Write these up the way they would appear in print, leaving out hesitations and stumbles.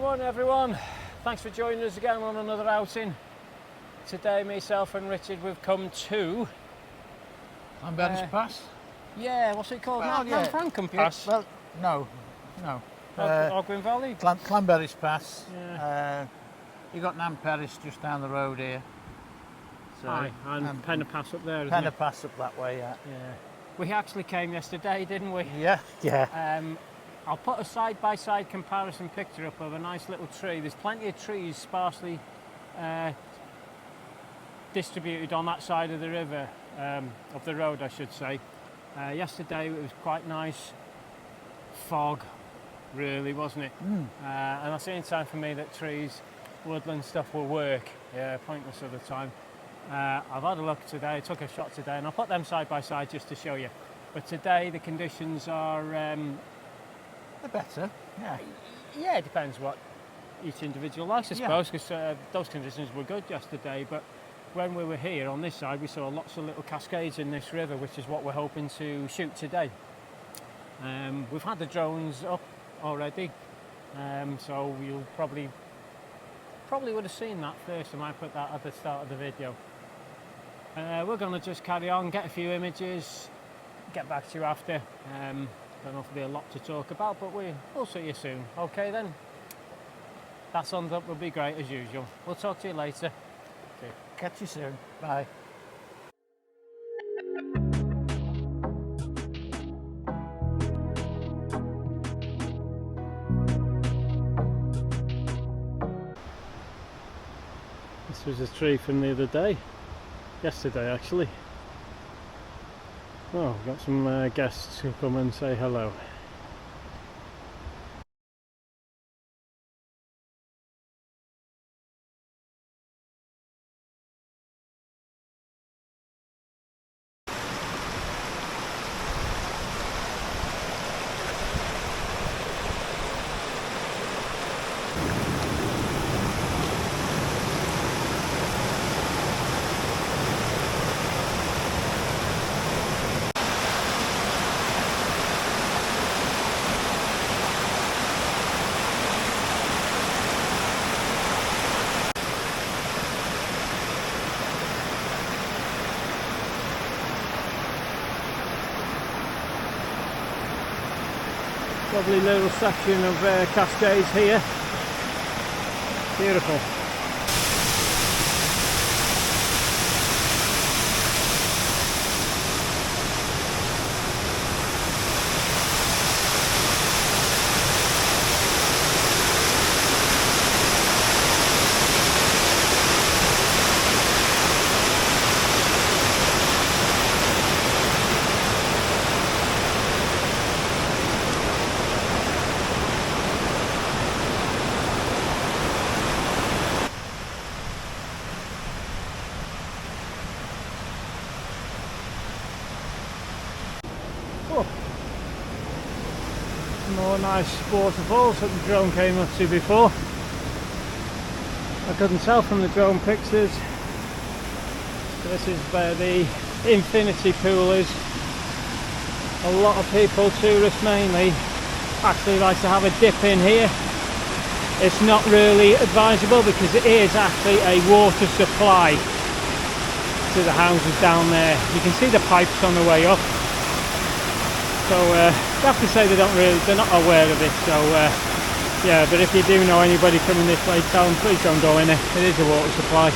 Morning everyone, thanks for joining us again on another outing. Today myself and Richard we've come to Llanberis Pass? Yeah, what's it called? Well, yeah. Llanfrancombe Pass? Well, no. Ogwen Valley? Llanberis Pass. Yeah. You got Llanberis just down the road here. So, Aye, and Penna Pass up there, isn't Penna it? Pass up that way, yeah. Yeah. We actually came yesterday, didn't we? Yeah. I'll put a side-by-side comparison picture up of a nice little tree. There's plenty of trees sparsely distributed on that side of the river, of the road I should say. Yesterday it was quite nice fog, really, wasn't it? And that's the only time for me that trees, woodland stuff will work. Yeah, pointless other time. I've had a look today, took a shot today, and I'll put them side by side just to show you. But today the conditions are They're better, yeah. Yeah, it depends what each individual likes, I suppose, because those conditions were good yesterday. But when we were here on this side, we saw lots of little cascades in this river, which is what we're hoping to shoot today. We've had the drones up already, so you'll probably would have seen that first. I might put that at the start of the video. We're going to just carry on, get a few images, get back to you after. Don't know if there'll be a lot to talk about, but we'll see you soon. Okay then. That sums up will be great as usual. We'll talk to you later. Okay. Catch you soon. Bye. This was a tree from the other day. Yesterday actually. Oh, we've got some guests who come and say hello. Lovely little section of cascades here. Beautiful. More nice waterfalls that the drone came up to before. I couldn't tell from the drone pictures. This is where the infinity pool is. A lot of people, tourists mainly, actually like to have a dip in here. It's not really advisable because it is actually a water supply to the houses down there. You can see the pipes on the way up. So I have to say they're not aware of it. So yeah, but if you do know anybody coming this way, tell them please don't go in it. It is a water supply.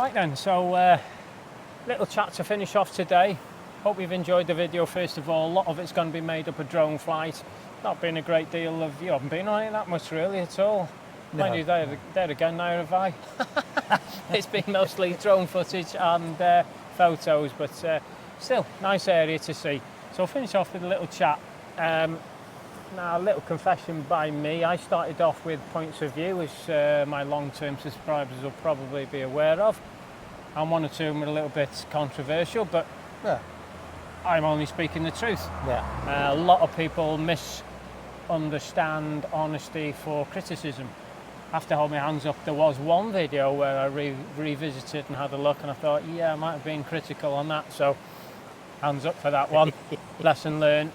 Right then, so little chat to finish off today. Hope you've enjoyed the video. First of all, a lot of it's going to be made up of drone flight. Not been a great deal of, you haven't been on it that much really at all. No. Mind you, there again, now have I. It's been mostly drone footage and photos, but still, nice area to see. So I'll finish off with a little chat. Now, a little confession by me. I started off with points of view, as my long-term subscribers will probably be aware of. And one or two of them are a little bit controversial, but Yeah. I'm only speaking the truth. Yeah. A lot of people misunderstand honesty for criticism. I have to hold my hands up. There was one video where I revisited and had a look, and I thought, yeah, I might have been critical on that. So, hands up for that one. Lesson learned.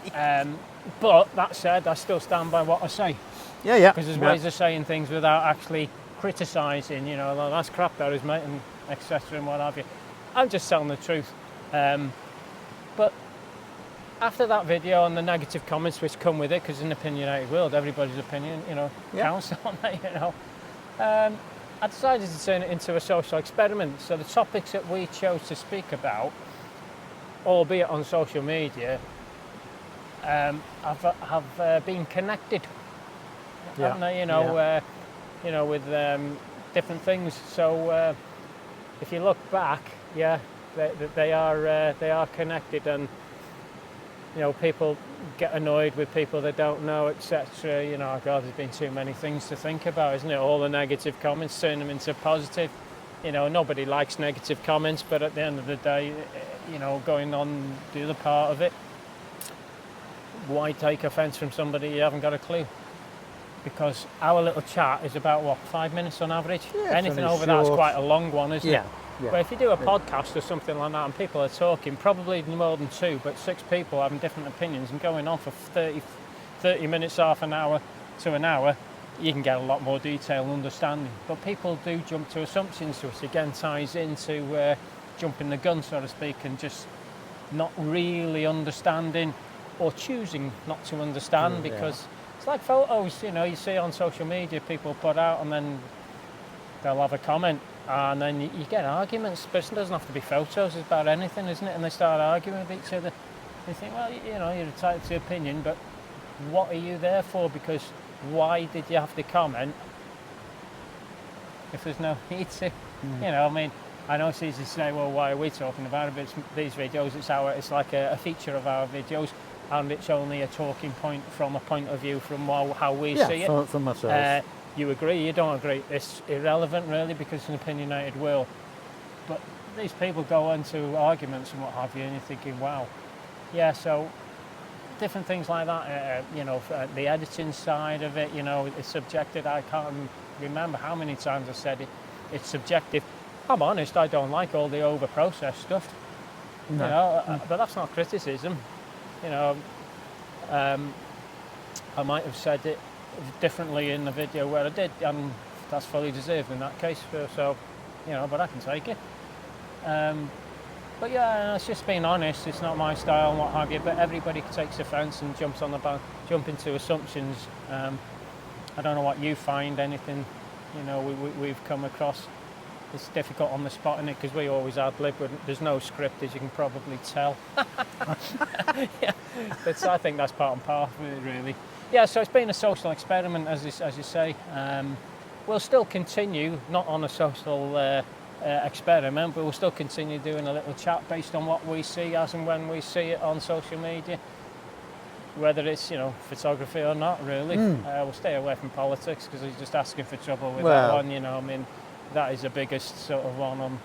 But that said, I still stand by what I say. Yeah. Because there's ways of saying things without actually criticising, you know, like, that's crap, that is, mate, and etc. and what have you. I'm just telling the truth. But after that video and the negative comments which come with it, because in an opinionated world, everybody's opinion, you know, counts on it, you know. I decided to turn it into a social experiment. So the topics that we chose to speak about, albeit on social media, have been connected, haven't they? You know, with different things. So if you look back, they are connected, and you know, people get annoyed with people they don't know, etc. You know, God, there's been too many things to think about, isn't it? All the negative comments, turn them into positive. You know, nobody likes negative comments, but at the end of the day, you know, going on the other part of it, why take offence from somebody you haven't got a clue? Because our little chat is about, what, 5 minutes on average? Yeah, anything over that's quite a long one, isn't it? Yeah. But if you do a podcast or something like that and people are talking, probably more than two, but 6 people having different opinions and going on for 30 minutes, half an hour to an hour, you can get a lot more detail and understanding. But people do jump to assumptions, which again ties into jumping the gun, so to speak, and just not really understanding or choosing not to understand, because it's like photos, you know, you see on social media, people put out and then they'll have a comment and then you get arguments, but it doesn't have to be photos, it's about anything, isn't it? And they start arguing with each other. You think, well, you know, you're entitled to opinion, but what are you there for? Because why did you have to comment if there's no need to? You know, I mean, I know it's easy to say, well, why are we talking about it? But these videos, it's like a feature of our videos, and it's only a talking point from a point of view from how we see it. From myself. You agree, you don't agree, it's irrelevant really, because it's an opinionated world. But these people go into arguments and what have you, and you're thinking, wow. Yeah, so different things like that, you know, the editing side of it, you know, it's subjective. I can't remember how many times I said it, it's subjective. I'm honest, I don't like all the over-processed stuff. No. You know, but that's not criticism. You know, I might have said it differently in the video where I did, and that's fully deserved in that case. So, you know, but I can take it. But yeah, it's just being honest. It's not my style and what have you. But everybody takes offence and jumps on the jump into assumptions. I don't know what you find. Anything, you know, we've come across. It's difficult on the spot, isn't it? Because we always ad-lib. There's no script, as you can probably tell. Yeah, but I think that's part and parcel of it, really. Yeah, so it's been a social experiment, as you say. We'll still continue, not on a social experiment, but we'll still continue doing a little chat based on what we see as and when we see it on social media. Whether it's, you know, photography or not, really. We'll stay away from politics, because he's just asking for trouble with that one, you know. I mean, that is the biggest sort of one on,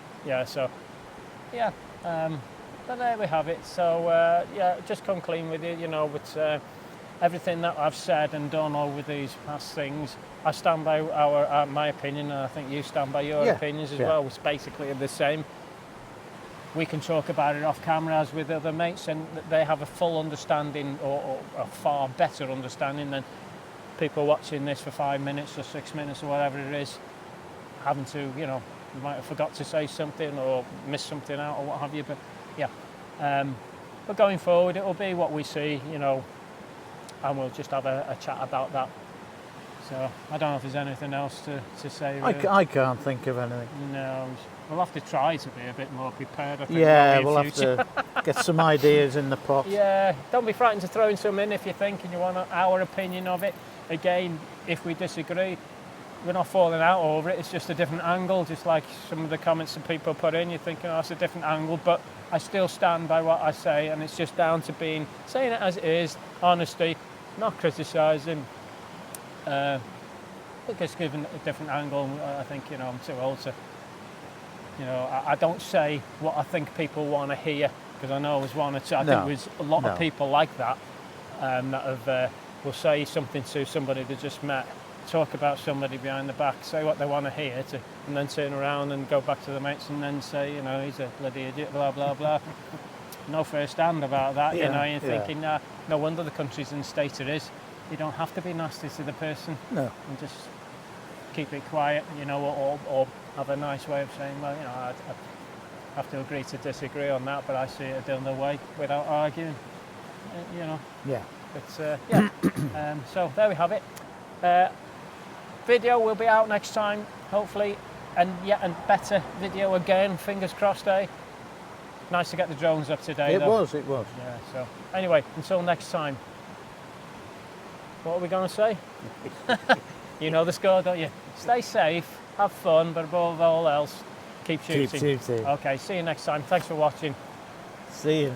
but there we have it. So just come clean with you, you know, but everything that I've said and done over these past things, I stand by my opinion, and I think you stand by your opinions as well, which basically are the same. We can talk about it off camera as with other mates, and they have a full understanding, or a far better understanding than people watching this for 5 minutes or 6 minutes or whatever it is, having to, you know, you might have forgot to say something or missed something out or what have you, but yeah. But going forward, it'll be what we see, you know, and we'll just have a chat about that. So I don't know if there's anything else to say. Really. I can't think of anything. No, We'll have to try to be a bit more prepared, I think. Yeah, in we'll have future. to get some ideas in the pot. Yeah, don't be frightened to throw in some in if you think and you want our opinion of it. Again, if we disagree, we're not falling out over it. It's just a different angle, just like some of the comments that people put in. You're thinking, oh, it's a different angle, but I still stand by what I say, and it's just down to saying it as it is, honesty, not criticising. Just giving a different angle. I think, I'm too old to, I don't say what I think people want to hear, because I know there's one or two. I think there's a lot of people like that, that will say something to somebody they just met, talk about somebody behind the back, say what they want to hear, and then turn around and go back to the mates and then say, he's a bloody idiot, blah, blah, blah. No first hand about that, you're thinking, no wonder the country's in the state it is. You don't have to be nasty to the person. No. And just keep it quiet, or have a nice way of saying, well, I have to agree to disagree on that, but I see it another way without arguing, Yeah. But, so there we have it. Video will be out next time, hopefully, and better video again, fingers crossed, eh? Nice to get the drones up today, It was. Yeah, so anyway, until next time. What are we going to say? You know the score, don't you? Stay safe, have fun, but above all else, keep shooting. Keep shooting. Okay, see you next time. Thanks for watching. See you.